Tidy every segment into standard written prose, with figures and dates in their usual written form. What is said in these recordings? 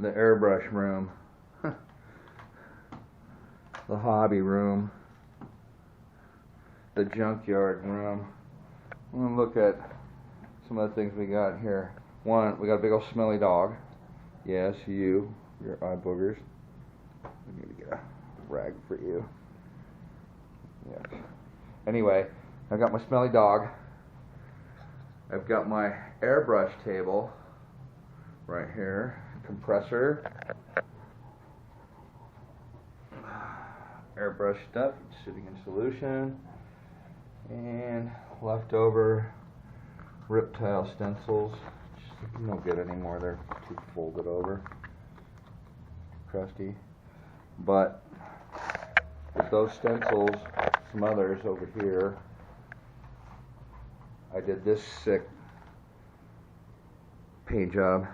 the airbrush room, the hobby room, the junkyard room. I'm going to look at some of the things we got here. One, we got a big old smelly dog. Yes, your eye boogers. I need to get a rag for you. Yes. Anyway, I've got my smelly dog. I've got my airbrush table right here. Compressor. Airbrush stuff sitting in solution. And leftover Riptile stencils. You don't get any more, they're too folded over. Crusty. But with those stencils, some others over here, I did this sick paint job.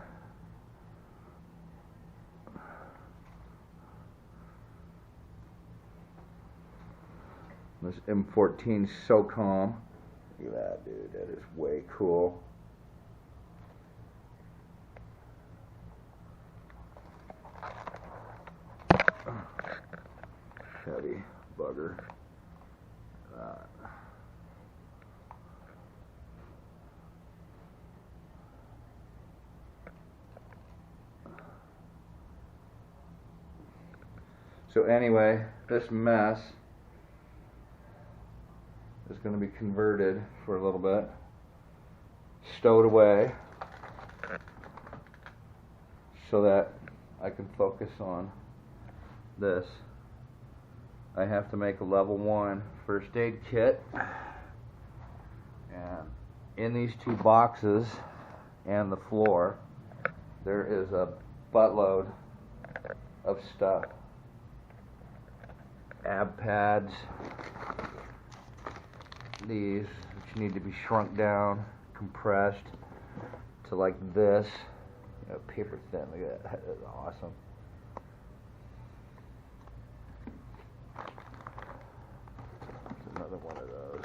This M14 So Calm. Look at that, dude. That is way cool. Heavy bugger. So anyway, this mess is going to be converted for a little bit, stowed away, so that I can focus on this. I have to make a level 1 first aid kit, and in these 2 boxes and the floor there is a buttload of stuff. Ab pads, these which need to be shrunk down, compressed to like this, paper thin. Look at that, that's awesome. There's another one of those.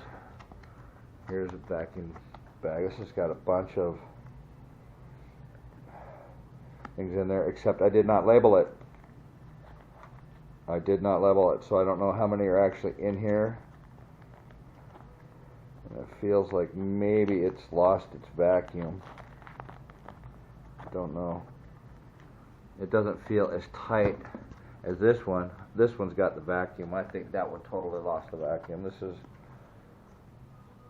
Here's a vacuum bag. This has got a bunch of things in there, except I did not label it. I did not label it, so I don't know how many are actually in here. And it feels like maybe it's lost its vacuum. Don't know. It doesn't feel as tight as this one. This one's got the vacuum. I think that one totally lost the vacuum. This is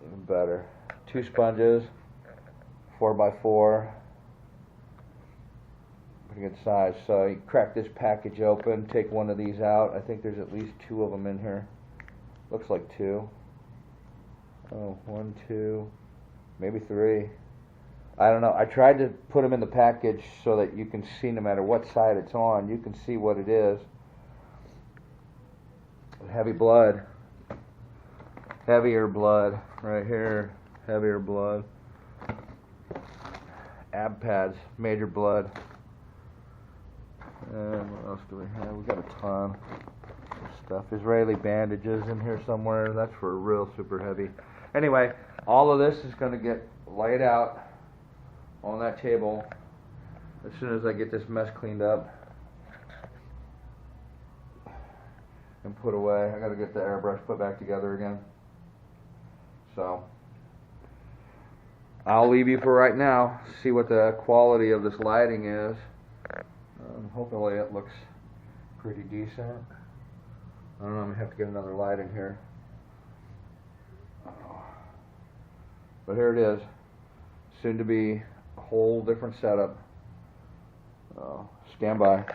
even better. 2 sponges, 4x4. Pretty good size. So you crack this package open, take one of these out. I think there's at least 2 of them in here. Looks like 2. Oh, 1, 2, maybe 3. I don't know. I tried to put them in the package so that you can see, no matter what side it's on, you can see what it is. Heavy blood. Heavier blood right here. Heavier blood. Ab pads, major blood. And what else do we have? We got a ton of stuff. Israeli bandages in here somewhere. That's for real super heavy. Anyway, all of this is going to get laid out on that table as soon as I get this mess cleaned up and put away. I got to get the airbrush put back together again. So I'll leave you for right now. See what the quality of this lighting is. Hopefully it looks pretty decent. I don't know, I'm going to have to get another light in here. But here it is. Soon to be a whole different setup. Stand by.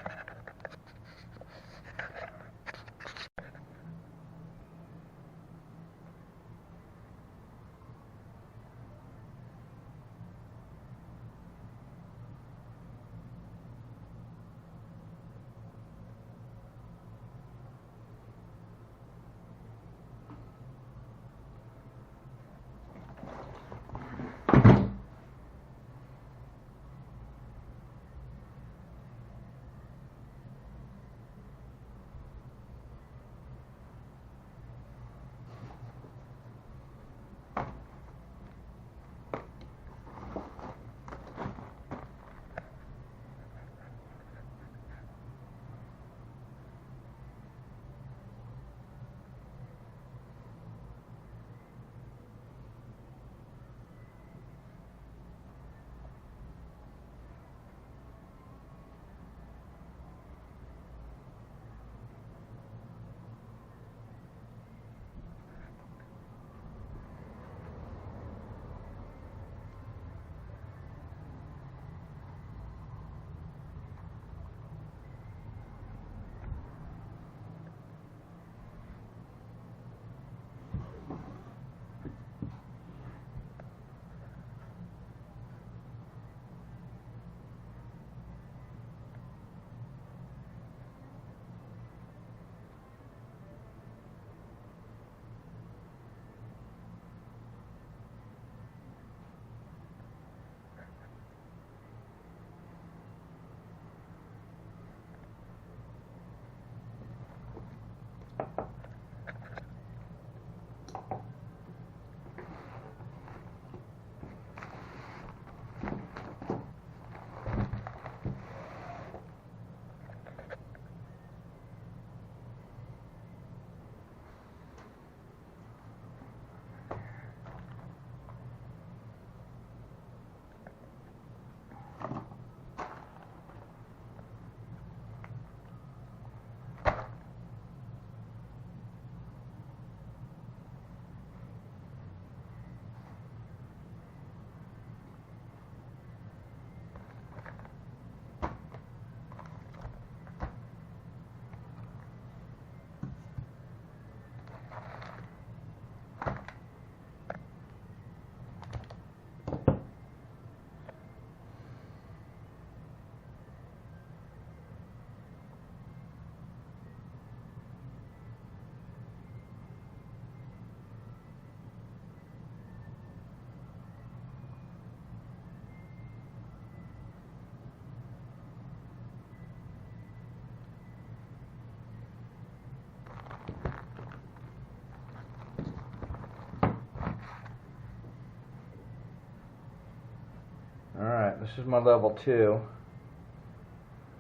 is my level 2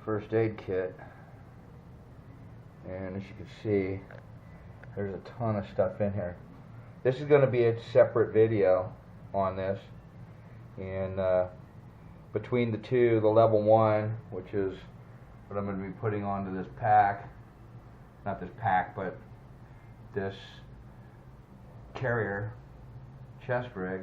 first aid kit, and as you can see, there's a ton of stuff in here. This is going to be a separate video on this, and between the two, the level 1, which is what I'm going to be putting onto this pack, not this pack, but this carrier chest rig,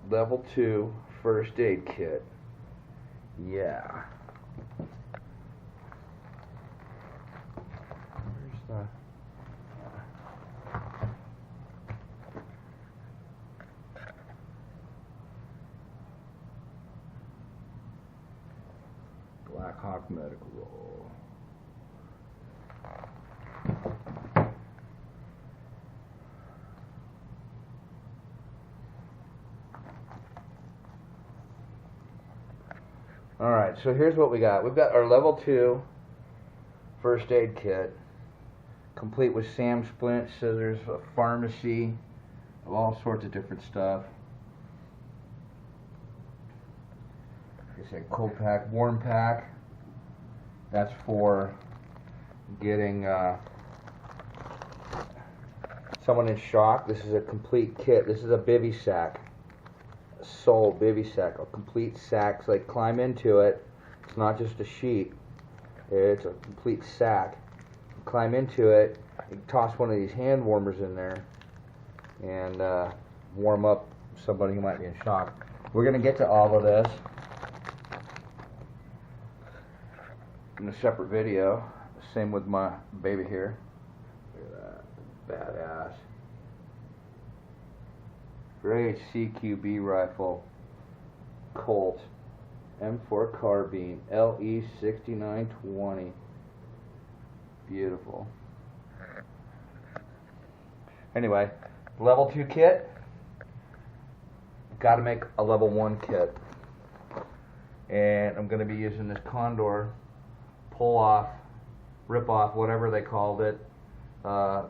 level 2 first aid kit. Yeah. Where's the BLACKHAWK medical roll? Alright, so here's what we got. We've got our level 2 first aid kit, complete with SAM splint, scissors, a pharmacy, all sorts of different stuff. Like I said, cold pack, warm pack. That's for getting someone in shock. This is a complete kit. This is a bivy sack. Sole bivy sack, a complete sack, so they climb into it. It's not just a sheet, it's a complete sack. You climb into it, you toss one of these hand warmers in there and warm up somebody who might be in shock. We're going to get to all of this in a separate video. Same with my baby here. Look at that, badass. Great CQB rifle, Colt, M4 carbine, LE 6920. Beautiful. Anyway, level 2 kit. Got to make a level 1 kit, and I'm going to be using this Condor pull off, rip off, whatever they called it, EMT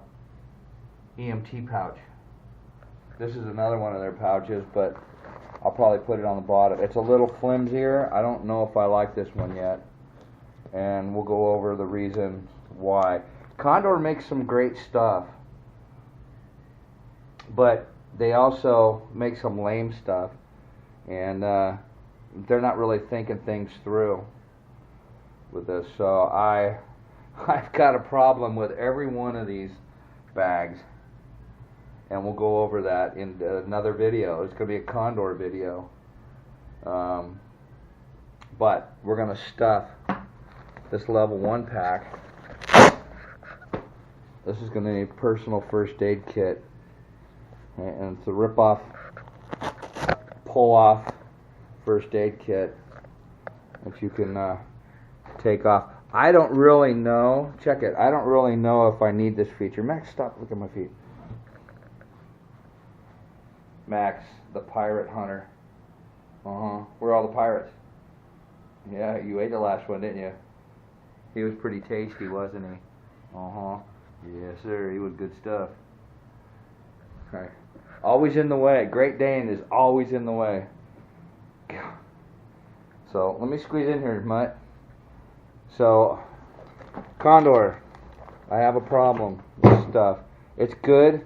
pouch. This is another one of their pouches, but I'll probably put it on the bottom. It's a little flimsier. I don't know if I like this one yet, and we'll go over the reasons why. Condor makes some great stuff, but they also make some lame stuff, and they're not really thinking things through with this. So I've got a problem with every one of these bags. And we'll go over that in another video. It's going to be a Condor video. But we're going to stuff this level 1 pack. This is going to be a personal first aid kit. And it's a rip-off, pull-off first aid kit that you can take off. I don't really know. Check it. I don't really know if I need this feature. Max, stop. Look at my feet. Max, the pirate hunter. Where are all the pirates? Yeah, you ate the last one, didn't you? He was pretty tasty, wasn't he? Yes, sir. He was good stuff. Okay. Always in the way. Great Dane is always in the way. So, let me squeeze in here, Mutt. So, Condor, I have a problem with stuff. It's good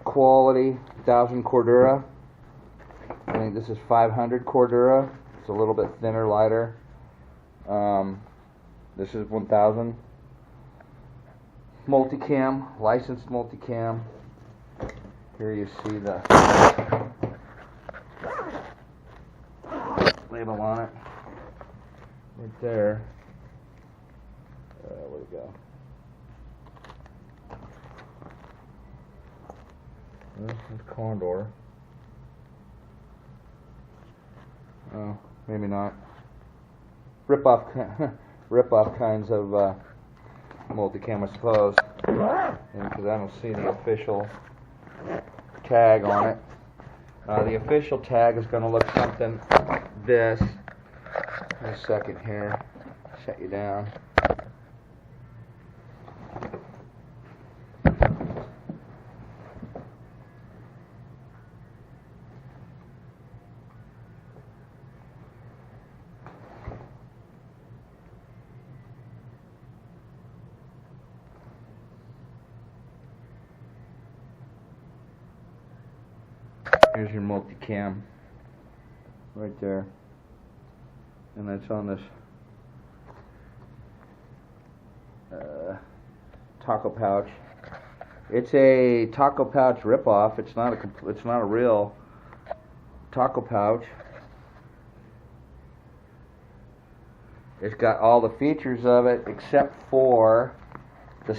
quality 1000 Cordura. I think this is 500 Cordura. It's a little bit thinner, lighter. This is 1000. Multicam, licensed multicam. Here you see the label on it. Right there. Where'd it go? This is Condor. Oh, maybe not. Rip-off kinds of multicam, I suppose. Because I don't see the official tag on it. The official tag is going to look something like this. In a second here. Shut you down. Here's your multicam right there, and that's on this taco pouch. It's a taco pouch ripoff. It's not a real taco pouch. It's got all the features of it except for the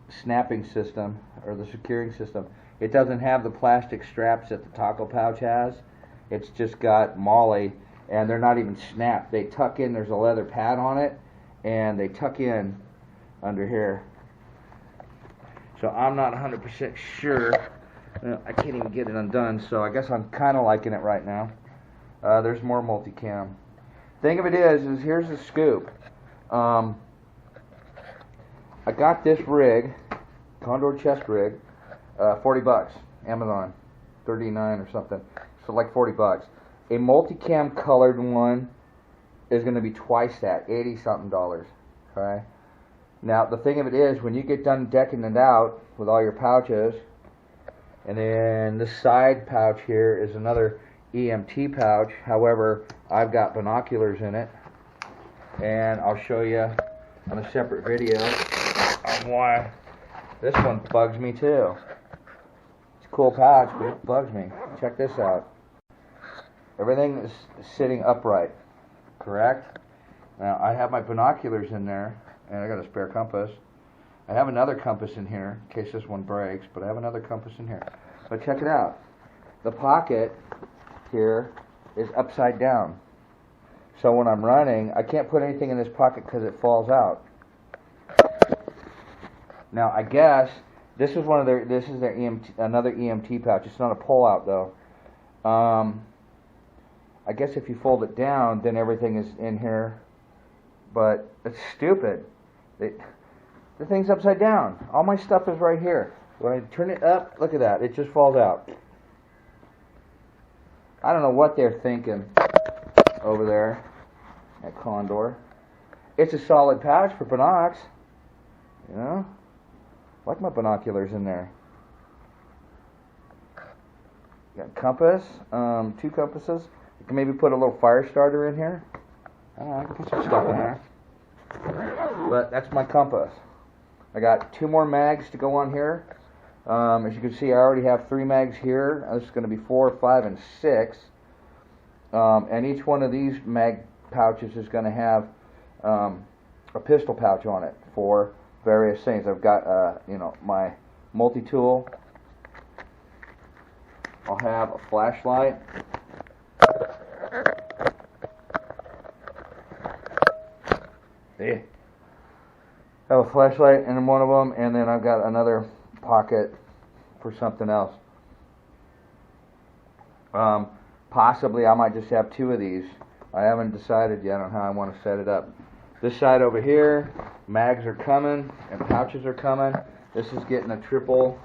snapping system or the securing system. It doesn't have the plastic straps that the taco pouch has. It's just got MOLLE, and they're not even snapped. They tuck in. There's a leather pad on it, and they tuck in under here. So I'm not 100% sure. I can't even get it undone, so I guess I'm kind of liking it right now. There's more multicam. Thing of it is here's the scoop. I got this rig, Condor chest rig, $40, Amazon, 39 or something. So like $40. A multicam colored one is going to be twice that, $80-something. Okay. Now the thing of it is, when you get done decking it out with all your pouches, and then this side pouch here is another EMT pouch. However, I've got binoculars in it, and I'll show you on a separate video on why this one bugs me too. It's a cool pouch, but it bugs me. Check this out. Everything is sitting upright, correct? Now I have my binoculars in there, and I got a spare compass. I have another compass in here in case this one breaks, but I have another compass in here. But check it out. The pocket here is upside down. So when I'm running, I can't put anything in this pocket because it falls out. Now I guess this is their EMT, another EMT pouch. It's not a pull-out though. I guess if you fold it down, then everything is in here. But it's stupid. The thing's upside down. All my stuff is right here. When I turn it up, look at that. It just falls out. I don't know what they're thinking over there at Condor. It's a solid pouch for binocs. You know? I like my binoculars in there. Got a compass, 2 compasses. You can maybe put a little fire starter in here. I don't know, I can put some stuff in there. But that's my compass. I got 2 more mags to go on here. As you can see, I already have 3 mags here. This is going to be 4, 5, and 6. And each one of these mag pouches is going to have a pistol pouch on it for various things. I've got, my multi-tool. I'll have a flashlight. I have a flashlight in one of them, and then I've got another pocket for something else. Possibly I might just have 2 of these. I haven't decided yet on how I want to set it up. This side over here, mags are coming and pouches are coming. This is getting a triple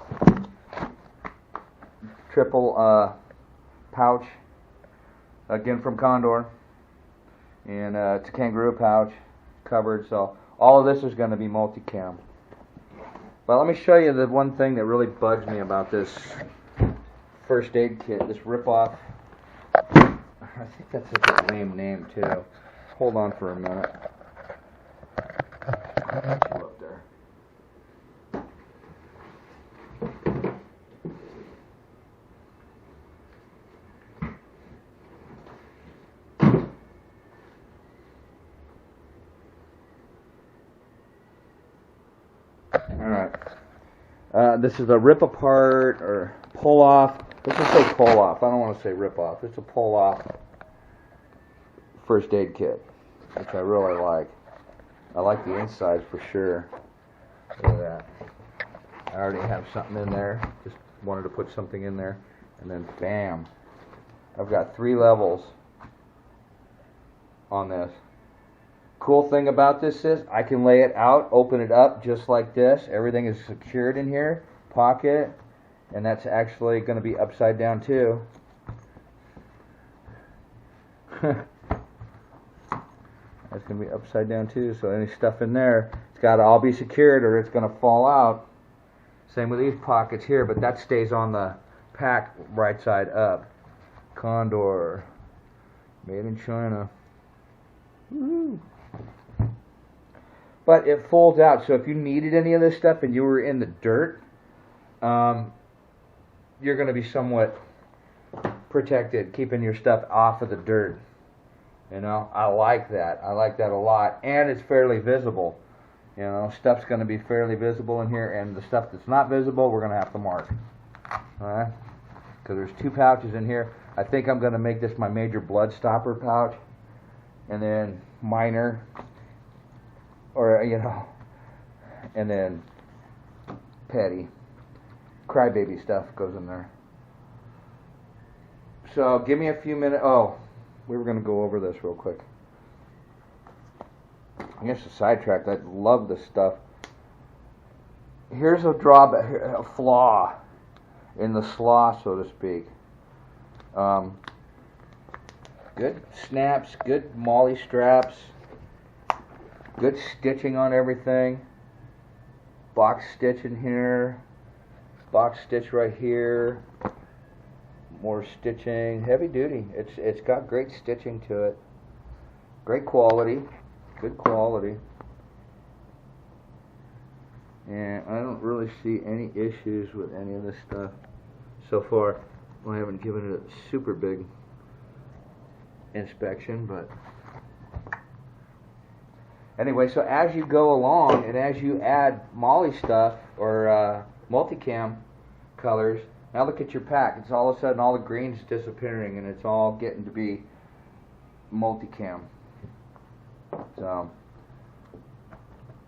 pouch, again from Condor, and it's a kangaroo pouch covered. So all of this is going to be multicam. But let me show you the one thing that really bugs me about this first aid kit, this rip-off. I think that's such a lame name too. Hold on for a minute. Up there. Alright. This is a rip apart or pull off. Let's just say pull off. I don't want to say rip off. It's a pull off first aid kit, which I really like. I like the insides for sure. Look at that. I already have something in there. Just wanted to put something in there. And then bam. I've got 3 levels on this. Cool thing about this is I can lay it out, open it up just like this. Everything is secured in here. Pocket. And that's actually going to be upside down too. That's going to be upside down too, so any stuff in there, it's got to all be secured or it's going to fall out. Same with these pockets here, but that stays on the pack right side up. Condor, made in China. Woo. But it folds out, so if you needed any of this stuff and you were in the dirt, you're going to be somewhat protected, keeping your stuff off of the dirt. You know, I like that. I like that a lot, and it's fairly visible. You know, stuff's going to be fairly visible in here, and the stuff that's not visible, we're going to have to mark. All right? Because there's 2 pouches in here. I think I'm going to make this my major blood stopper pouch, and then minor, or, you know, and then petty. Crybaby stuff goes in there. So give me a few minutes. Oh, we were going to go over this real quick. I guess a sidetrack. I love this stuff. Here's a drawback, a flaw in the slaw, so to speak. Good snaps, good molly straps, good stitching on everything. Box stitch in here, box stitch right here. More stitching, heavy duty. It's got great stitching to it. Great quality, good quality. And I don't really see any issues with any of this stuff so far. Well, I haven't given it a super big inspection, but anyway, so as you go along and as you add molly stuff or multicam colors, now look at your pack. It's all of a sudden all the green's disappearing and it's all getting to be multicam. So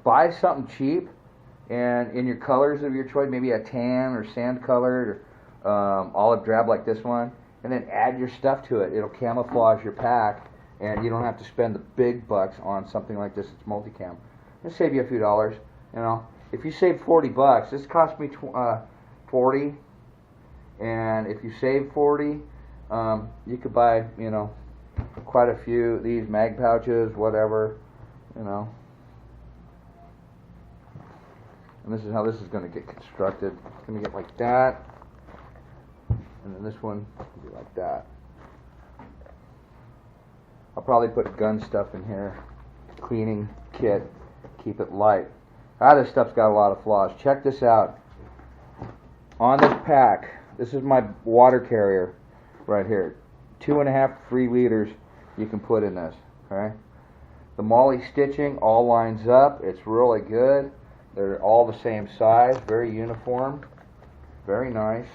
buy something cheap and in your colors of your choice, maybe a tan or sand colored or olive drab like this one, and then add your stuff to it. It'll camouflage your pack, and you don't have to spend the big bucks on something like this. It's multicam. It'll save you a few dollars. You know, if you save $40, this cost me $40, and if you save $40, you could buy, you know, quite a few of these mag pouches, whatever, you know. And this is how this is going to get constructed. It's going to get like that. And then this one will be like that. I'll probably put gun stuff in here. Cleaning kit. Keep it light. This stuff's got a lot of flaws. Check this out. On this pack, this is my water carrier right here. 2.5 to 3 liters you can put in this. Okay. The molly stitching all lines up. It's really good. They're all the same size. Very uniform. Very nice.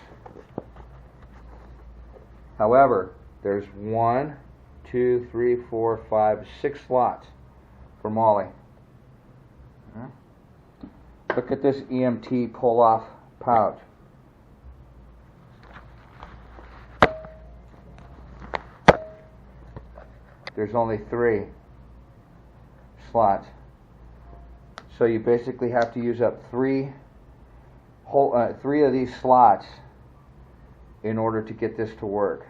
However, there's 1, 2, 3, 4, 5, 6 slots for molly. Look at this EMT pull-off pouch. There's only 3 slots. So you basically have to use up 3 of these slots in order to get this to work.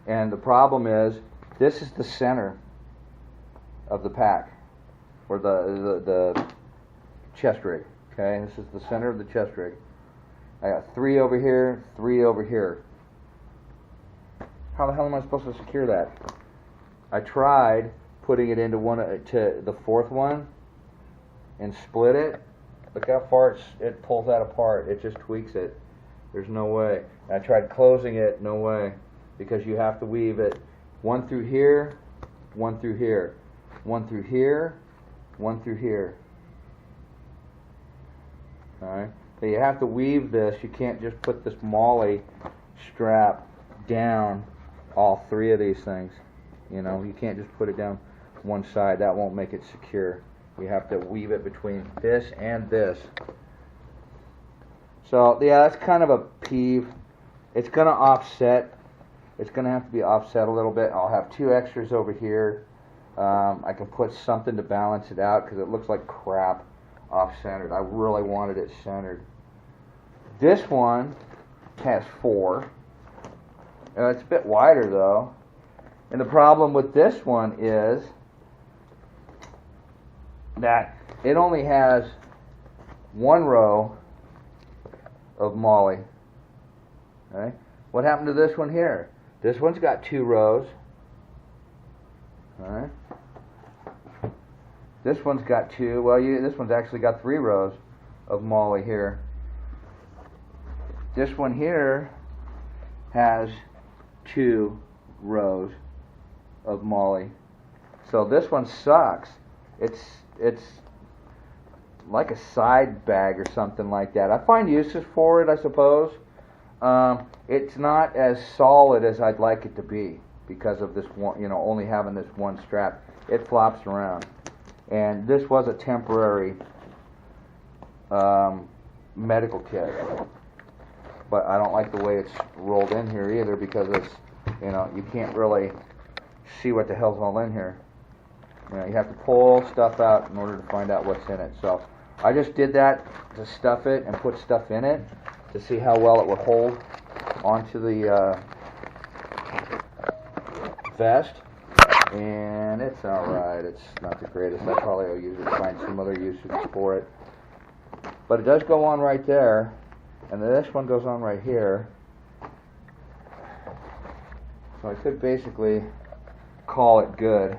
And the problem is, this is the center of the pack, or the chest rig. Okay, this is the center of the chest rig. I got 3 over here, 3 over here. How the hell am I supposed to secure that? I tried putting it into to the 4th one and split it. Look how far it pulls that apart. It just tweaks it. There's no way. And I tried closing it. No way. Because you have to weave it 1 through here, 1 through here, 1 through here, 1 through here. Alright? So you have to weave this. You can't just put this molly strap down all 3 of these things. You know, you can't just put it down one side. That won't make it secure. You have to weave it between this and this. So, yeah, that's kind of a peeve. It's going to offset. It's going to have to be offset a little bit. I'll have 2 extras over here. I can put something to balance it out because it looks like crap off-centered. I really wanted it centered. This one has 4. It's a bit wider, though. And the problem with this one is that it only has 1 row of molly. What happened to this one here? This one's got 2 rows. Alright. This one's got 2. Well, this one's actually got 3 rows of moly here. This one here has 2 rows of moly. So this one sucks. It's like a side bag or something like that. I find uses for it, I suppose. It's not as solid as I'd like it to be because of this one, only having this one strap. It flops around. And this was a temporary medical kit. But I don't like the way it's rolled in here either because it's, you can't really see what the hell's all in here. You have to pull stuff out in order to find out what's in it. So I just did that to stuff it and put stuff in it to see how well it would hold onto the vest. And it's alright. It's not the greatest. I probably will use it to find some other uses for it. But it does go on right there. And then this one goes on right here. So I could basically call it good.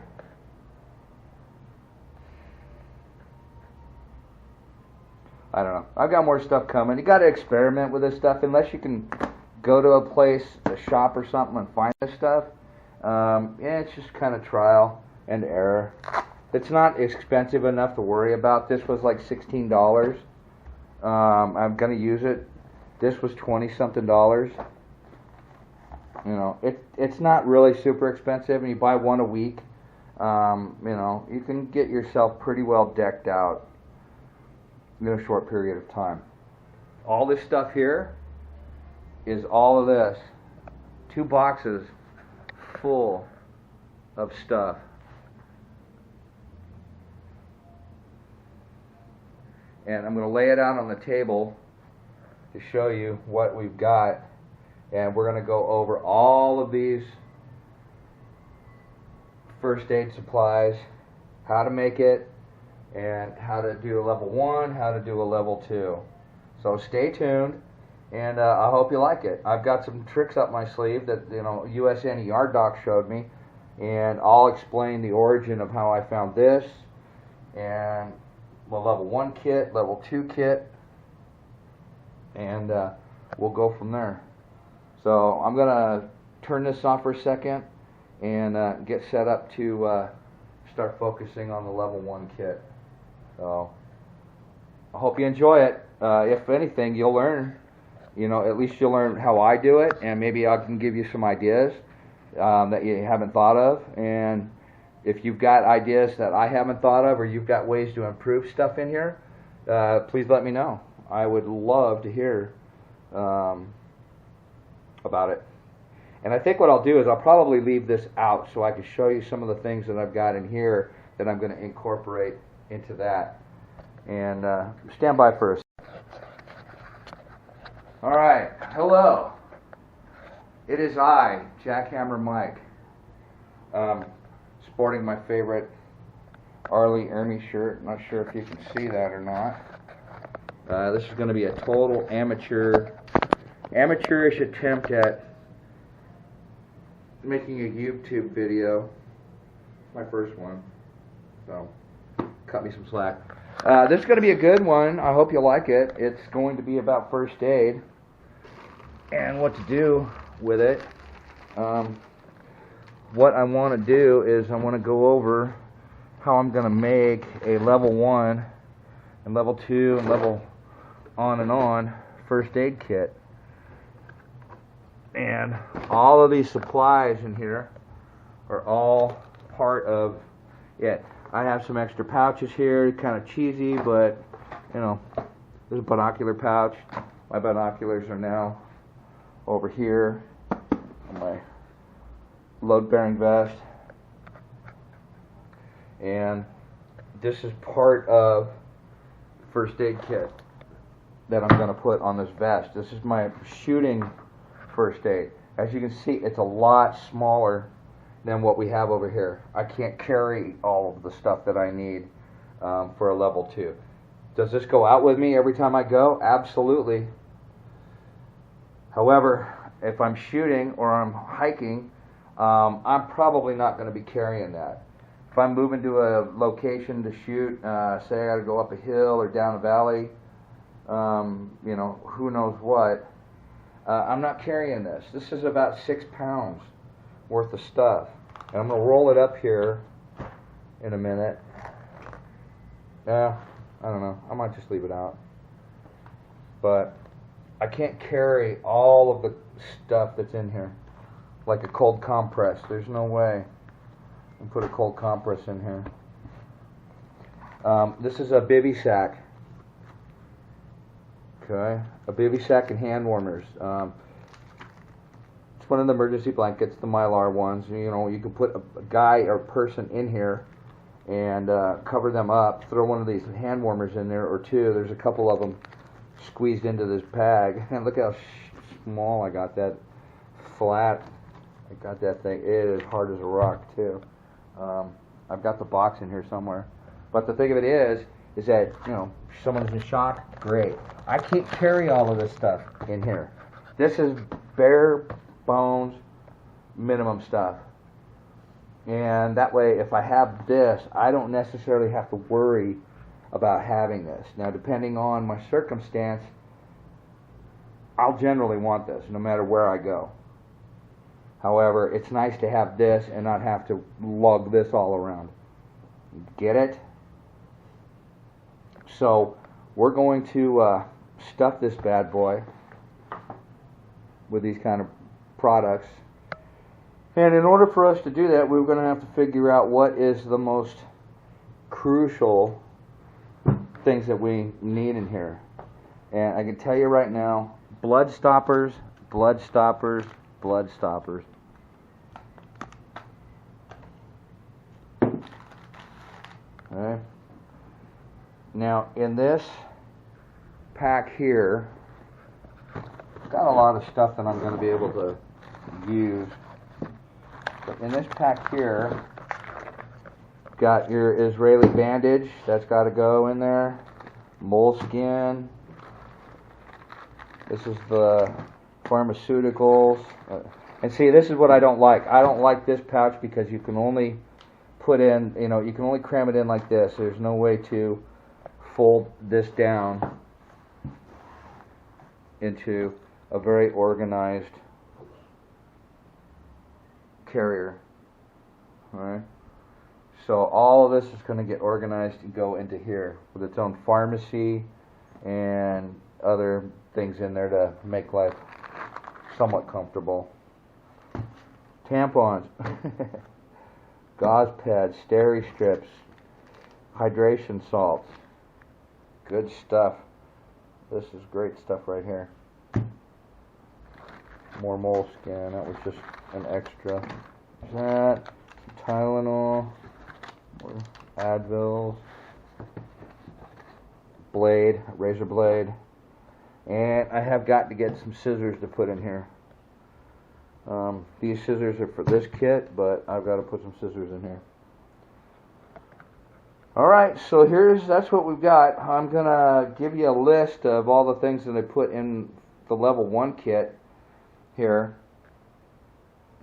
I don't know. I've got more stuff coming. You got to experiment with this stuff unless you can go to a place, a shop or something, and find this stuff. It's just kind of trial and error. It's not expensive enough to worry about. This was like $16. I'm going to use it. This was $20-something. It's not really super expensive, and you buy one a week. You can get yourself pretty well decked out in a short period of time. All this stuff here is all of this. 2 boxes full of stuff. And I'm going to lay it out on the table to show you what we've got. And we're going to go over all of these first aid supplies, how to make it, and how to do a level 1, how to do a level 2. So stay tuned, and I hope you like it. I've got some tricks up my sleeve that USN Yard Doc showed me, and I'll explain the origin of how I found this, and the level 1 kit, level 2 kit, and we'll go from there. So I'm going to turn this off for a second and get set up to start focusing on the level 1 kit. So I hope you enjoy it. If anything, you'll learn, at least you'll learn how I do it, and maybe I can give you some ideas that you haven't thought of. And if you've got ideas that I haven't thought of, or you've got ways to improve stuff in here, please let me know. I would love to hear about it. And I think what I'll do is I'll probably leave this out so I can show you some of the things that I've got in here that I'm going to incorporate into that. And stand by for a second. Alright, hello. It is I, Jackhammer Mike, sporting my favorite Arlie Ermy shirt. Not sure if you can see that or not. This is going to be a total amateurish attempt at making a YouTube video. My first one, so cut me some slack. This is going to be a good one. I hope you like it. It's going to be about first aid and what to do with it. What I want to do is I want to go over how I'm going to make a level 1 and level 2 and level on first aid kit. And all of these supplies in here are all part of it. I have some extra pouches here, kind of cheesy, but there's a binocular pouch. My binoculars are now over here on my load-bearing vest. And this is part of first aid kit that I'm going to put on this vest. This is my shooting first aid. As you can see, it's a lot smaller than what we have over here. I can't carry all of the stuff that I need for a level 2. Does this go out with me every time I go? Absolutely. However, if I'm shooting or I'm hiking, I'm probably not going to be carrying that. If I'm moving to a location to shoot, say I got to go up a hill or down a valley, you know, who knows what, I'm not carrying this. This is about 6 pounds worth of stuff. And I'm going to roll it up here in a minute. I don't know. I might just leave it out. But I can't carry all of the stuff that's in here. Like a cold compress. There's no way. And put a cold compress in here. This is a bivy sack. Okay, a bivy sack and hand warmers. It's one of the emergency blankets, the Mylar ones. You know, you can put a guy or person in here and cover them up. Throw one of these hand warmers in there, or two. There's a couple of them squeezed into this bag. And look how small I got that. Flat. I got that thing. It is hard as a rock too. I've got the box in here somewhere. But the thing of it is that, you know, if someone's in shock, great. I can't carry all of this stuff in here. This is bare bones minimum stuff. And that way, if I have this, I don't necessarily have to worry about having this. Now, depending on my circumstance, I'll generally want this no matter where I go. However, it's nice to have this and not have to lug this all around. Get it? So, we're going to stuff this bad boy with these kind of products. And in order for us to do that, we're going to have to figure out what is the most crucial things that we need in here. And I can tell you right now, blood stoppers, blood stoppers, blood stoppers. Okay. Now, in this pack here, got a lot of stuff that I'm going to be able to use. But in this pack here, got your Israeli bandage, that's got to go in there. Moleskin. This is the pharmaceuticals. And see, this is what I don't like. I don't like this pouch because you can only put in, you know, you can only cram it in like this. There's no way to fold this down into a very organized carrier. Alright? So all of this is going to get organized and go into here with its own pharmacy and other things in there to make life somewhat comfortable. Tampons, gauze pads, steri strips, hydration salts. Good stuff. This is great stuff right here. More moleskin. That was just an extra. That, some Tylenol, more Advils, blade, razor blade, and I have got to get some scissors to put in here. These scissors are for this kit, but I've got to put some scissors in here. Alright, so that's what we've got. I'm going to give you a list of all the things that I put in the level 1 kit here.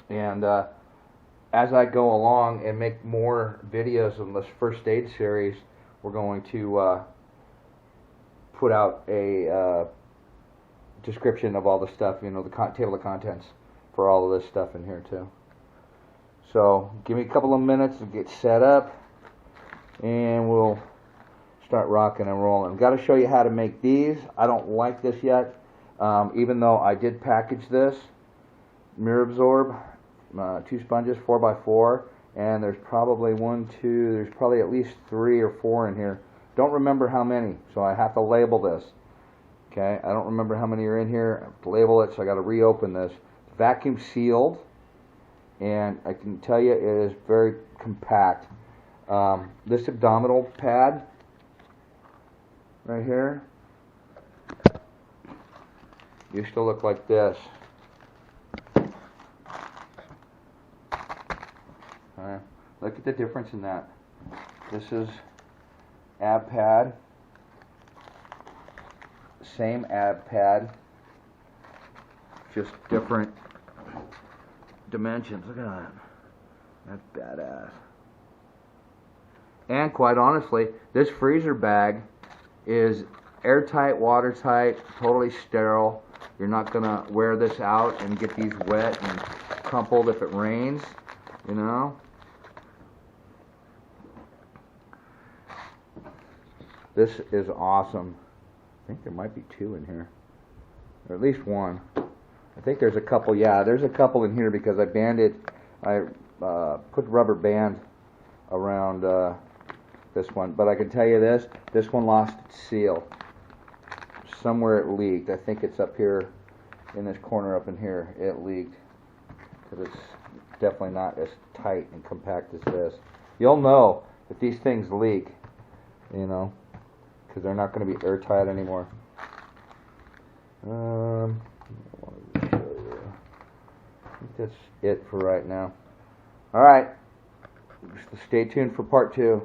And as I go along and make more videos on this first aid series, we're going to put out a description of all the stuff, you know, the table of contents for all of this stuff in here too. So give me a couple of minutes to get set up, and we'll start rocking and rolling. I've got to show you how to make these. I don't like this yet, even though I did package this. Mirror absorb, 2 sponges, 4x4, and there's probably there's probably at least 3 or 4 in here. Don't remember how many, so I have to label this. Okay, I don't remember how many are in here. I have to label it, so I got to reopen this. Vacuum sealed, and I can tell you it is very compact. This abdominal pad right here used to look like this. Look at the difference in that. This is ab pad, same ab pad, just different dimensions. Look at that. That's badass. And quite honestly, this freezer bag is airtight, watertight, totally sterile. You're not gonna wear this out and get these wet and crumpled if it rains, you know. This is awesome. I think there might be 2 in here, or at least 1. I think there's a couple. Yeah, there's a couple in here because I put rubber band around this one. But I can tell you this one lost its seal. Somewhere it leaked. I think it's up here in this corner up in here. It leaked because it's definitely not as tight and compact as this. You'll know if these things leak, you know, because they're not going to be airtight anymore. I think that's it for right now. Alright, stay tuned for part 2.